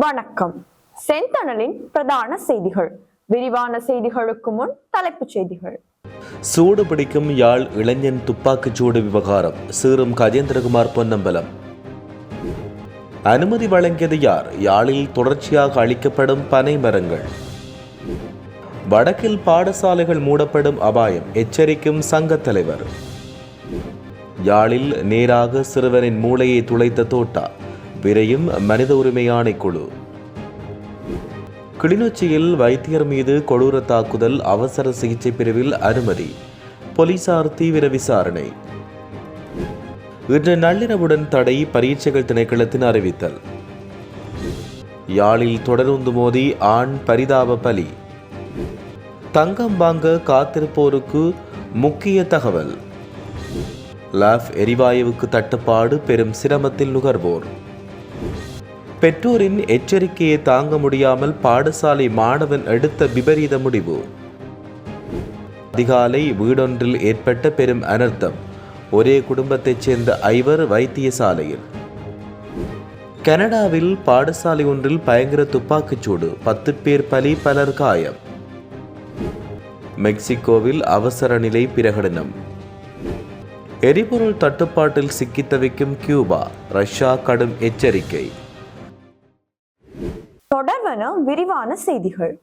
வணக்கம். செந்தணலின் பிரதான செய்திகள். விரிவான செய்திகளுக்கு முன் தலைப்புச் செய்திகள். சூடு பிடிக்கும் யாழ் இளைஞன் துப்பாக்கிச்சூடு விவகாரம் சீறும் கஜேந்திரகுமார் பொன்னம்பலம். அனுமதி வழங்கியது யார்? யாழில் தொடர்ச்சியாக அளிக்கப்படும் பனை மரங்கள். வடக்கில் பாடசாலைகள் மூடப்படும் அபாயம் எச்சரிக்கும் சங்க தலைவர். யாழில் நேராக சிறுவனின் மூளையை துளைத்த தோட்டா, விரையும் மனித உரிமை ஆணைக்குழு. கிளிநொச்சியில் வைத்தியர் மீது கொடூர தாக்குதல், அவசர சிகிச்சை பிரிவில் அனுமதி, போலீசார் தீவிர விசாரணை. இன்று நள்ளிரவுடன் தடை, பரீட்சைகள் திணைக்களத்தின் அறிவித்தல். யாழில் தொடருந்து மோதி ஆண் பரிதாப பலி. தங்கம் வாங்க காத்திருப்போருக்கு முக்கிய தகவல். லாப் எரிவாயுவுக்கு தட்டுப்பாடு, பெரும் சிரமத்தில் நுகர்வோர். பெற்றோரின் எச்சரிக்கையை தாங்க முடியாமல் பாடசாலை மாணவன் எடுத்த விபரீத முடிவு. அதிகாலை வீடொன்றில் ஏற்பட்ட பெரும் அனர்த்தம், ஒரே குடும்பத்தைச் சேர்ந்த 5 வைத்தியசாலையில். கனடாவில் பாடசாலை ஒன்றில் பயங்கர துப்பாக்கிச்சூடு, 10 பேர் பலி, பலர் காயம். மெக்சிகோவில் அவசர நிலை பிரகடனம். எரிபொருள் தட்டுப்பாட்டில் சிக்கித் தவிக்கும் கியூபா, ரஷ்யா கடும் எச்சரிக்கை. தொடர்வன விரிவான செய்திகள்.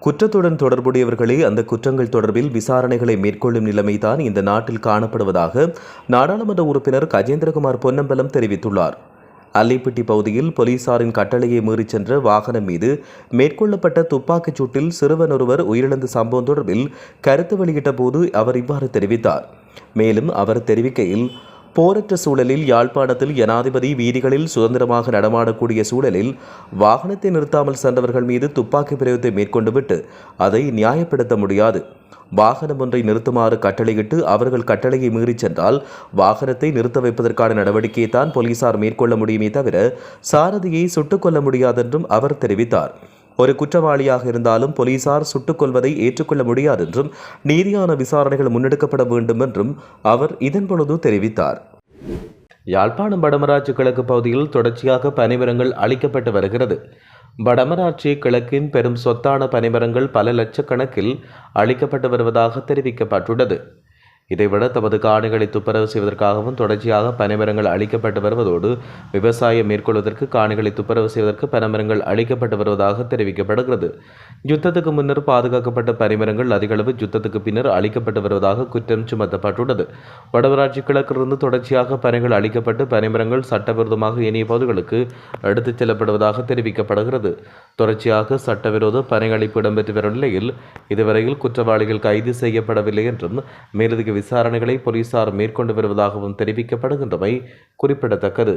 குற்றத்துடன் தொடர்புடையவர்களே அந்த குற்றங்கள் தொடர்பில் விசாரணைகளை மேற்கொள்ளும் நிலைமைதான் இந்த நாட்டில் காணப்படுவதாக நாடாளுமன்ற உறுப்பினர் கஜேந்திரகுமார் பொன்னம்பலம் தெரிவித்துள்ளார். அல்லைப்பட்டி பகுதியில் போலீசாரின் கட்டளையை மீறிச் சென்ற வாகனம் மீது மேற்கொள்ளப்பட்ட துப்பாக்கிச் சூட்டில் சிறுவன் ஒருவர் உயிரிழந்த சம்பவம் தொடர்பில் கருத்து வெளியிட்ட போது அவர் இவ்வாறு தெரிவித்தார். மேலும் அவர் தெரிவிக்கையில், போரற்ற சூழலில் யாழ்ப்பாணத்தில் ஜனாதிபதி வீதிகளில் சுதந்திரமாக நடமாடக்கூடிய சூழலில் வாகனத்தை நிறுத்தாமல் சென்றவர்கள் மீது துப்பாக்கி பிரயோகத்தை மேற்கொண்டுவிட்டு அதை நியாயப்படுத்த முடியாது. வாகனம் ஒன்றை நிறுத்துமாறு கட்டளையிட்டு அவர்கள் கட்டளையை மீறிச் சென்றால் வாகனத்தை நிறுத்த வைப்பதற்கான நடவடிக்கையை தான் போலீசார் மேற்கொள்ள முடியுமே தவிர சாரதியை சுட்டுக் கொள்ள முடியாதென்றும் அவர் தெரிவித்தார். ஒரு குற்றவாளியாக இருந்தாலும் போலீசார் சுட்டுக் கொள்வதை ஏற்றுக்கொள்ள முடியாதென்றும் நீதியான விசாரணைகள் முன்னெடுக்கப்பட வேண்டும் என்றும் அவர் இதன்பொழுது தெரிவித்தார். யாழ்ப்பாணம் வடமராட்சி கிழக்கு பகுதியில் தொடர்ச்சியாக பனைமரங்கள் அளிக்கப்பட்டு வருகிறது. வடமராட்சி கிழக்கின் பெரும் சொத்தான பனைமரங்கள் பல லட்சக்கணக்கில் அளிக்கப்பட்டு வருவதாக தெரிவிக்கப்பட்டுள்ளது. இதைவிட தமது காணிகளை துப்புரவு செய்வதற்காகவும் தொடர்ச்சியாக பனைமரங்கள் அளிக்கப்பட்டு வருவதோடு விவசாயம் மேற்கொள்வதற்கு காணிகளை துப்புரவு செய்வதற்கு பனைமரங்கள் அளிக்கப்பட்டு வருவதாக தெரிவிக்கப்படுகிறது. யுத்தத்துக்கு முன்னர் பாதுகாக்கப்பட்ட பனைமரங்கள் அதிகளவு யுத்தத்துக்கு பின்னர் அளிக்கப்பட்டு வருவதாக குற்றம் சுமத்தப்பட்டுள்ளது. வடமராட்சி கிழக்கிலிருந்து தொடர்ச்சியாக பனைகள் அளிக்கப்பட்டு பனைமரங்கள் சட்டவிரோதமாக ஏனைய பகுதிகளுக்கு எடுத்துச் செல்லப்படுவதாக தெரிவிக்கப்படுகிறது. தொடர்ச்சியாக சட்டவிரோத பனைகளிப்பு இடம்பெற்று வரும் நிலையில் இதுவரையில் குற்றவாளிகள் கைது செய்யப்படவில்லை என்றும் மேலதிக விசாரணைகளை போலீசார் மேற்கொண்டு வருவதாகவும் தெரிவிக்கப்படுகின்றமை குறிப்பிடத்தக்கது.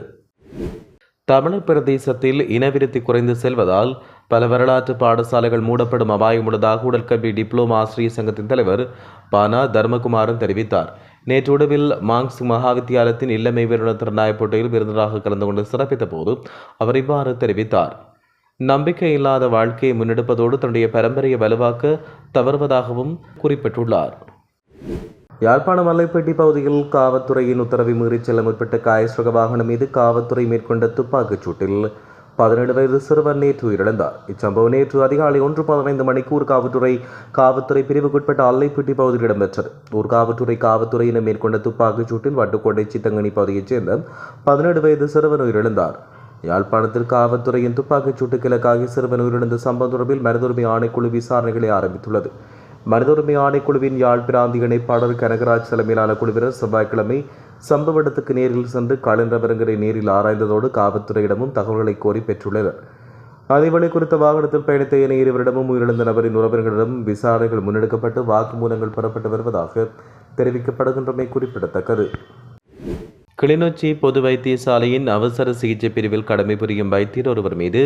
தமிழர் பிரதேசத்தில் இனவிருத்தி குறைந்து செல்வதால் பல வரலாற்று பாடசாலைகள் மூடப்படும் அபாயம் உள்ளதாக உடற்கல்வி டிப்ளோமா ஆசிரியர் சங்கத்தின் தலைவர் பானா தர்மகுமாரன் தெரிவித்தார். நேற்று உடவில் மாங்ஸ் மகாவித்தியாலயத்தின் இல்லமை வீரர் திறனாய போட்டியில் விருந்தினராக கலந்து கொண்டு சிறப்பித்த போது அவர் இவ்வாறு தெரிவித்தார். நம்பிக்கை இல்லாத வாழ்க்கையை முன்னெடுப்பதோடு தன்னுடைய பரம்பரையை வலுவாக்க தவறுவதாகவும் குறிப்பிட்டுள்ளார். யாழ்ப்பாணம் அல்லைப்பட்டி பகுதியில் காவல்துறையின் உத்தரவை மீறிச் செல்ல முற்பட்ட காயஸ்ரக வாகனம் மீது காவல்துறை மேற்கொண்ட துப்பாக்கிச் சூட்டில் 17 வயது சிறுவன் நேற்று உயிரிழந்தார். இச்சம்பவம் நேற்று அதிகாலை 1:15 மணிக்கு காவல்துறை பிரிவுக்குட்பட்ட அல்லைப்பட்டி பகுதியில் இடம்பெற்றது. காவல்துறையினர் மேற்கொண்ட துப்பாக்கிச் சூட்டில் வட்டுக்கோட்டை சித்தங்கனி பகுதியைச் சேர்ந்த 17 வயது சிறுவன் உயிரிழந்தார். யாழ்ப்பாணத்தில் காவல்துறையின் துப்பாக்கிச் சூட்டுக்கு இலக்காகி சிறுவன் உயிரிழந்த சம்பவம் தொடர்பில் மனித உரிமை ஆணைக்குழு விசாரணைகளை ஆரம்பித்துள்ளது. மனித உரிமை ஆணைக்குழுவின் யாழ் பிராந்திய இணைப்பாளர் கனகராஜ் தலைமையிலான குழுவினர் செவ்வாய்க்கிழமை சம்பவ இடத்துக்கு நேரில் சென்று காலென்றவரங்கரை நேரில் ஆராய்ந்ததோடு காவல்துறையிடமும் தகவல்களை கோரி பெற்றுள்ளனர். அதேவேளை குறித்த வாகனத்தில் பயணித்த ஏனைய இருவரிடமும் உயிரிழந்த நபரின் உறவினர்களிடம் விசாரணைகள் முன்னெடுக்கப்பட்டு வாக்குமூலங்கள் பெறப்பட்டு வருவதாக தெரிவிக்கப்படுகின்றமை குறிப்பிடத்தக்கது. கிளிநொச்சி பொது வைத்தியசாலையின் அவசர சிகிச்சை பிரிவில் கடமை புரியும் வைத்தியர் ஒருவர் மீது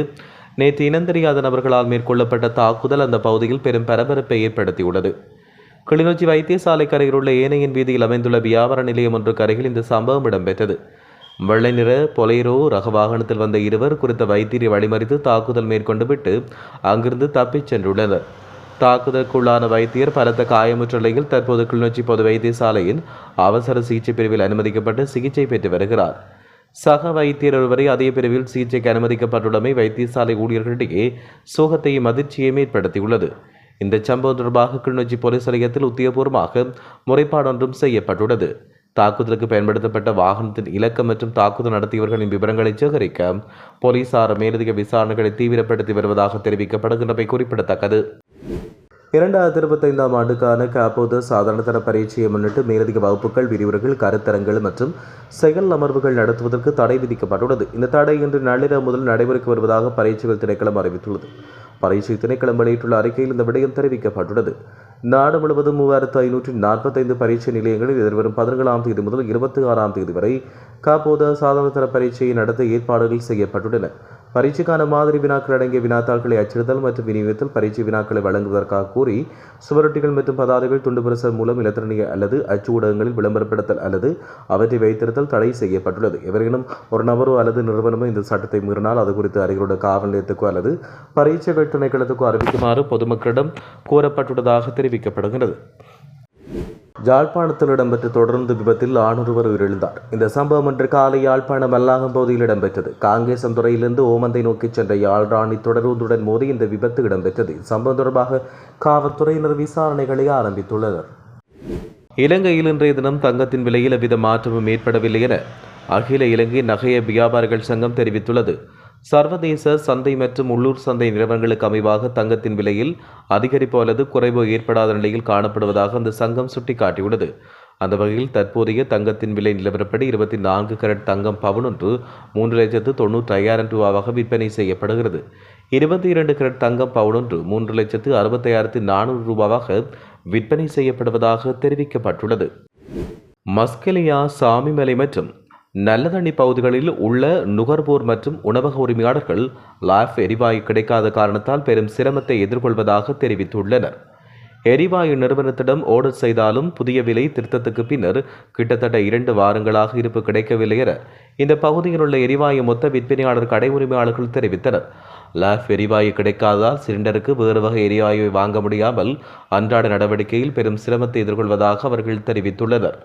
நேற்று இனந்தெரியாத நபர்களால் மேற்கொள்ளப்பட்ட தாக்குதல் அந்த பகுதியில் பெரும் பரபரப்பை ஏற்படுத்தியுள்ளது. கிளிநொச்சி வைத்தியசாலைக்கு அருகில் உள்ள ஏனையின் வீதியில் அமைந்துள்ள வியாபார நிலையம் ஒன்றுக்கு அருகில் இந்த சம்பவம் இடம்பெற்றது. வெள்ளை நிற பொலேரோ ரக வாகனத்தில் வந்த இருவர் குறித்த வைத்தியரை வழிமறித்து தாக்குதல் மேற்கொண்டு விட்டு அங்கிருந்து தப்பிச் சென்றுள்ளனர். தாக்குதலுக்குள்ளான வைத்தியர் பலத்த காயமுற்ற நிலையில் தற்போது கிளிநொச்சி பொது வைத்தியசாலையின் அவசர சிகிச்சை பிரிவில் அனுமதிக்கப்பட்டு சிகிச்சை பெற்று வருகிறார். சக வைத்தியர் ஒருவரை அதே பிரிவில் சிகிச்சைக்கு அனுமதிக்கப்பட்டுள்ளமை வைத்தியசாலை ஊழியர்களிடையே சோகத்தையும் அதிர்ச்சியையும் ஏற்படுத்தியுள்ளது. இந்த சம்பவம் தொடர்பாக கிளிநொச்சி போலீஸ் நிலையத்தில் உத்தியோகபூர்வமாக முறைப்பாடொன்றும் செய்யப்பட்டுள்ளது. தாக்குதலுக்கு பயன்படுத்தப்பட்ட வாகனத்தின் இலக்கம் மற்றும் தாக்குதல் நடத்தியவர்களின் விவரங்களை சேகரிக்க போலீசார் மேலதிக விசாரணைகளை தீவிரப்படுத்தி வருவதாக தெரிவிக்கப்படுகின்றமை குறிப்பிடத்தக்கது. 2025 ஆண்டுக்கான காப்போது சாதாரண தர பரீட்சையை முன்னிட்டு மேலதிக வகுப்புகள், விரிவுரைகள், கருத்தரங்குகள் மற்றும் செயல் அமர்வுகள் நடத்துவதற்கு தடை விதிக்கப்பட்டுள்ளது. இந்த தடை இன்று நள்ளிரவு முதல் நடைமுறைக்கு வருவதாக பரீட்சைகள் திணைக்களம் அறிவித்துள்ளது. பரீட்சை திணைக்களம் வெளியிட்டுள்ள அறிக்கையில் இந்த விடயம் தெரிவிக்கப்பட்டுள்ளது. நாடு முழுவதும் 3545 பரீட்சை நிலையங்களில் எதிர்வரும் 17ஆம் தேதி முதல் 26ஆம் தேதி வரை காப்போத சாதாரண தர பரீட்சையை நடத்த ஏற்பாடுகள் செய்யப்பட்டுள்ளன. பரீட்சைக்கான மாதிரி வினாக்கள் அடங்கிய வினாத்தாள்களை அச்சிடுதல் மற்றும் விநியோகத்தில் பரீட்சை வினாக்களை வழங்குவதற்காக கூறி சுவரொட்டிகள் மற்றும் பதாதைகள் துண்டு பிரசுரம் மூலம் இலத்திரனிய அல்லது அச்சு ஊடகங்களில் விளம்பரப்படுத்தல் அல்லது அவற்றை வைத்திருத்தல் தடை செய்யப்பட்டுள்ளது. எவரேனும் ஒரு நபரோ அல்லது நிறுவனமோ இந்த சட்டத்தை மீறினால் அது குறித்து அருகிலுள்ள காவல் நிலையத்துக்கோ அல்லது பரீட்சைகள் திணைக்களத்துக்கோ அறிவிக்குமாறு பொதுமக்களிடம் கோரப்பட்டுள்ளதாக தெரிவிக்கப்படுகிறது. யாழ்ப்பாணத்தில் இடம்பெற்ற தொடர்ந்து விபத்தில் ஆணொருவர் உயிரிழந்தார். இந்த சம்பவம் இன்று காலை யாழ்ப்பாணம் மல்லாகம் பகுதியில் இடம்பெற்றது. காங்கேசந்துறையிலிருந்து ஓமந்தை நோக்கி சென்ற யாழ்ராணி தொடருந்துடன் மோதி இந்த விபத்து இடம்பெற்றது. சம்பவம் தொடர்பாக காவல்துறையினர் விசாரணைகளை ஆரம்பித்துள்ளனர். இலங்கையில் இன்றைய தினம் தங்கத்தின் விலையில் எவ்வித மாற்றமும் ஏற்படவில்லை என அகில இலங்கை நகைய வியாபாரிகள் சங்கம் தெரிவித்துள்ளது. சர்வதேச சந்தை மற்றும் உள்ளூர் சந்தை நிறுவனங்களுக்கு அமைவாக தங்கத்தின் விலையில் அதிகரிப்போ அல்லது குறைவோ ஏற்படாத நிலையில் காணப்படுவதாக அந்த சங்கம் சுட்டிக்காட்டியுள்ளது. அந்த வகையில் தற்போதைய தங்கத்தின் விலை நிலவரப்படி 24 கரட் தங்கம் பவுனொன்று 3,95,000 ரூபாவாக விற்பனை செய்யப்படுகிறது. 22 கரட் தங்கம் பவுனொன்று 3,65,400 ரூபாவாக விற்பனை செய்யப்படுவதாக தெரிவிக்கப்பட்டுள்ளது. மஸ்கெலியா, சாமிமலை மற்றும் நல்லதண்ணி பகுதிகளில் உள்ள நுகர்வோர் மற்றும் உணவக உரிமையாளர்கள் லைஃப் எரிவாயு கிடைக்காத காரணத்தால் பெரும் சிரமத்தை எதிர்கொள்வதாக தெரிவித்துள்ளனர். எரிவாயு நிறுவனத்திடம் ஆர்டர் செய்தாலும் புதிய விலை திருத்தத்துக்கு பின்னர் கிட்டத்தட்ட 2 வாரங்களாக இருப்பு கிடைக்கவில்லை என இந்த பகுதியில் உள்ள எரிவாயு மொத்த விற்பனையாளர் கடை உரிமையாளர்கள் தெரிவித்தனர். லைஃப் எரிவாயு கிடைக்காததால் சிலிண்டருக்கு வேறு வகை எரிவாயுவை வாங்க முடியாமல் அன்றாட நடவடிக்கையில் பெரும் சிரமத்தை எதிர்கொள்வதாக அவர்கள் தெரிவித்துள்ளனர்.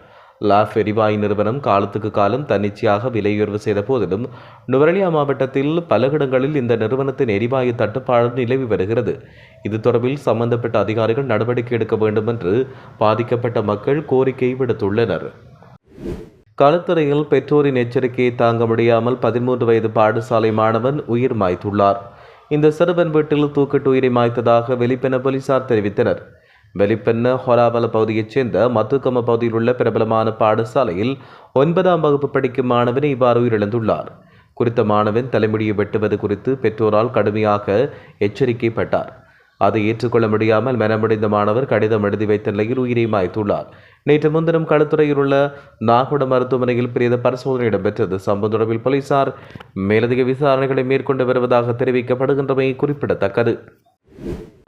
லைஃப் எரிவாயு நிறுவனம் காலத்துக்கு காலம் தன்னிச்சையாக விலை உயர்வு செய்த போதிலும் நுவரெலியா மாவட்டத்தில் பல இடங்களில் இந்த நிறுவனத்தின் எரிவாயு தட்டுப்பாடு நிலவி வருகிறது. இது தொடர்பில் சம்பந்தப்பட்ட அதிகாரிகள் நடவடிக்கை எடுக்க வேண்டும் என்று பாதிக்கப்பட்ட மக்கள் கோரிக்கை விடுத்துள்ளனர். களுத்துறையில் பெற்றோரின் எச்சரிக்கையை தாங்க முடியாமல் 13 வயது பாடசாலை மாணவன் உயிர் மாய்த்துள்ளார். இந்த சிறுவன் வீட்டில் தூக்கிட்டு உயிரை மாய்த்ததாக வெளிப்பென போலீசார் தெரிவித்தனர். வெளிப்பென்ன ஹொராவல பகுதியைச் சேர்ந்த மத்துக்கம பகுதியில் உள்ள பிரபலமான பாடசாலையில் 9ஆம் வகுப்பு படிக்கும் மாணவன் இவ்வாறு உயிரிழந்துள்ளார். குறித்த மாணவன் தலைமுடியை வெட்டுவது குறித்து பெற்றோரால் கடுமையாக எச்சரிக்கைப்பட்டார். அதை ஏற்றுக்கொள்ள முடியாமல் மனமுடைந்த மாணவர் கடிதம் எழுதி வைத்த நிலையில் உயிரை மாய்த்துள்ளார். நேற்று முன்தினம் களுத்துறையில் உள்ள நாகுட மருத்துவமனையில் பிரேத பரிசோதனை இடம்பெற்றது. சம்பவம் தொடர்பில் போலீசார் மேலதிக விசாரணைகளை மேற்கொண்டு வருவதாக தெரிவிக்கப்படுகின்றமை குறிப்பிடத்தக்கது.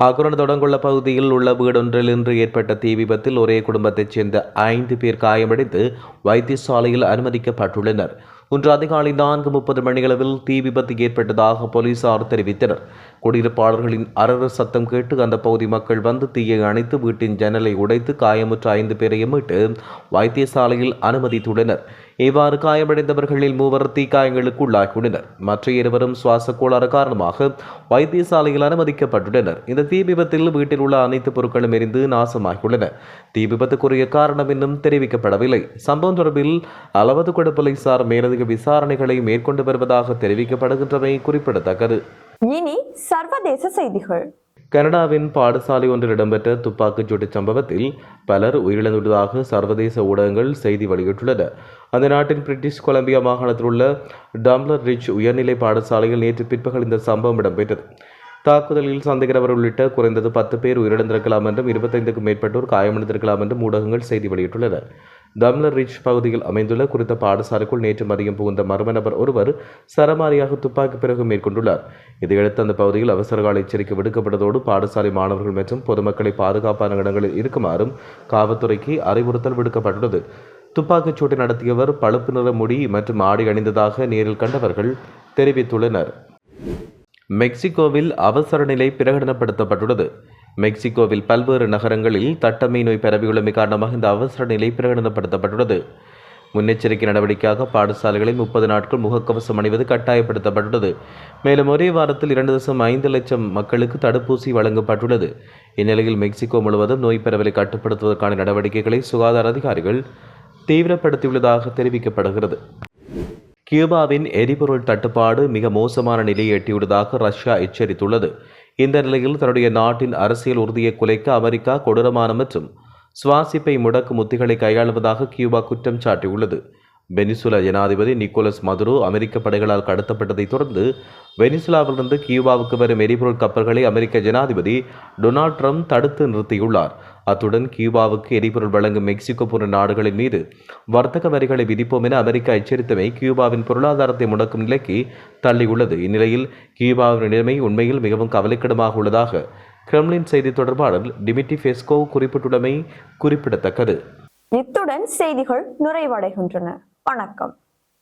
அகுரண தொடங்குள்ள பகுதியில் உள்ள வீடொன்றில் இன்று ஏற்பட்ட தீ விபத்தில் ஒரே குடும்பத்தைச் சேர்ந்த 5 பேர் காயமடைந்து வைத்தியசாலையில் அனுமதிக்கப்பட்டுள்ளனர். இன்று அதிகாலை 4:30 மணியளவில் தீ விபத்து ஏற்பட்டதாக போலீசார் தெரிவித்தனர். குடியிருப்பாளர்களின் அரறு சத்தம் கேட்டு அந்த பகுதி மக்கள் வந்து தீயை அணைத்து வீட்டின் ஜன்னலை உடைத்து காயமுற்ற 5 பேரையும் மீட்டு வைத்தியசாலையில் அனுமதித்துள்ளனர். இவ்வாறு காயமடைந்தவர்களில் 3 தீக்காயங்களுக்கு உள்ளாகியுள்ளனர். மற்ற 2 சுவாச கோளாறு காரணமாக வைத்தியசாலையில் அனுமதிக்கப்பட்டுள்ளனர். இந்த தீ விபத்தில் வீட்டில் உள்ள அனைத்து பொருட்களும் எரிந்து நாசமாகியுள்ளன. தீ விபத்துக்குரிய காரணம் இன்னும் தெரிவிக்கப்படவில்லை. சம்பவம் தொடர்பில் அளவதுகுட போலீசார் மேலதிக விசாரணைகளை மேற்கொண்டு வருவதாக தெரிவிக்கப்படுகின்றமை குறிப்பிடத்தக்கது. இனி சர்வதேச செய்திகள். கனடாவின் பாடசாலை ஒன்றில் இடம்பெற்ற துப்பாக்கிச்சூட்டு சம்பவத்தில் பலர் உயிரிழந்துள்ளதாக சர்வதேச ஊடகங்கள் செய்தி வெளியிட்டுள்ளன. அந்த நாட்டின் பிரிட்டிஷ் கொலம்பியா மாகாணத்தில் உள்ள டம்ளர் ரிச் உயர்நிலை பாடசாலையில் நேற்று பிற்பகல் இந்த சம்பவம் இடம்பெற்றது. தாக்குதலில் சந்தேகநபர் உள்ளிட்ட குறைந்தது 10 பேர் உயிரிழந்திருக்கலாம் என்றும் 25க்கும் மேற்பட்டோர் காயமடைந்திருக்கலாம் என்றும் ஊடகங்கள் செய்தி வெளியிட்டுள்ளன. டம்ளர் ரிச் பகுதியில் அமைந்துள்ள குறித்த பாடசாலைக்குள் நேற்று மதியம் புகுந்த மர்ம நபர் ஒருவர் சரமாரியாக துப்பாக்கி பிரயோகம் மேற்கொண்டுள்ளார். இதையடுத்து அந்த பகுதியில் அவசரகால எச்சரிக்கை விடுக்கப்பட்டதோடு பாடசாலை மாணவர்கள் மற்றும் பொதுமக்களை பாதுகாப்பான இடங்களில் இருக்குமாறும் காவல்துறைக்கு அறிவுறுத்தல் விடுக்கப்பட்டுள்ளது. துப்பாக்கிச் சூட்டை நடத்தியவர் பழுப்பு நிற முடி மற்றும் ஆடை அணிந்ததாக நேரில் கண்டவர்கள் தெரிவித்துள்ளனர். மெக்சிகோவில் அவசர நிலை பிரகடனப்படுத்தப்பட்டுள்ளது. மெக்சிகோவில் பல்வேறு நகரங்களில் தட்டம்மை நோய் பரவியுள்ளமை காரணமாக இந்த அவசர நிலை பிரகடனப்படுத்தப்பட்டுள்ளது. முன்னெச்சரிக்கை நடவடிக்கையாக பாடசாலைகளில் 30 நாட்கள் முகக்கவசம் அணிவது கட்டாயப்படுத்தப்பட்டுள்ளது. மேலும் ஒரே வாரத்தில் 2.5 லட்சம் மக்களுக்கு தடுப்பூசி வழங்கப்பட்டுள்ளது. இந்நிலையில் மெக்சிகோ முழுவதும் நோய் பரவலை கட்டுப்படுத்துவதற்கான நடவடிக்கைகளை சுகாதார அதிகாரிகள் தீவிரப்படுத்தியுள்ளதாக தெரிவிக்கப்படுகிறது. கியூபாவின் எரிபொருள் தட்டுப்பாடு மிக மோசமான நிலையை எட்டியுள்ளதாக ரஷ்யா எச்சரித்துள்ளது. இந்த நிலையில் தன்னுடைய நாட்டின் அரசியல் உறுதியை குலைக்க அமெரிக்கா கொடூரமான மற்றும் சுவாசிப்பை முடக்கும் உத்திகளை கையாளுவதாக கியூபா குற்றம் சாட்டியுள்ளது. வெனிசுலா ஜனாதிபதி நிக்கோலஸ் மதுரோ அமெரிக்க படைகளால் கடத்தப்பட்டதைத் தொடர்ந்து வெனிசுலாவிலிருந்து கியூபாவுக்கு வரும் எரிபொருள் கப்பல்களை அமெரிக்க ஜனாதிபதி டொனால்ட் ட்ரம்ப் தடுத்து நிறுத்தியுள்ளார். அத்துடன் கியூபாவுக்கு எரிபொருள் வழங்கும் மெக்சிகோ போன்ற நாடுகளின் மீது வர்த்தக வரிகளை விதிப்போம் என அமெரிக்கா எச்சரித்தமை கியூபாவின் பொருளாதாரத்தை முடக்கும் நிலைக்கு தள்ளியுள்ளது. இந்நிலையில் கியூபாவின் நிலைமை உண்மையில் மிகவும் கவலைக்கிடமாக உள்ளதாக கிரெம்ளின் செய்தி தொடர்பாளர் டிமிட்ரி பெஸ்கோவ் குறிப்பிட்டுள்ளமை குறிப்பிடத்தக்கது. இத்துடன் செய்திகள் நிறைவடைகின்றன. வணக்கம்.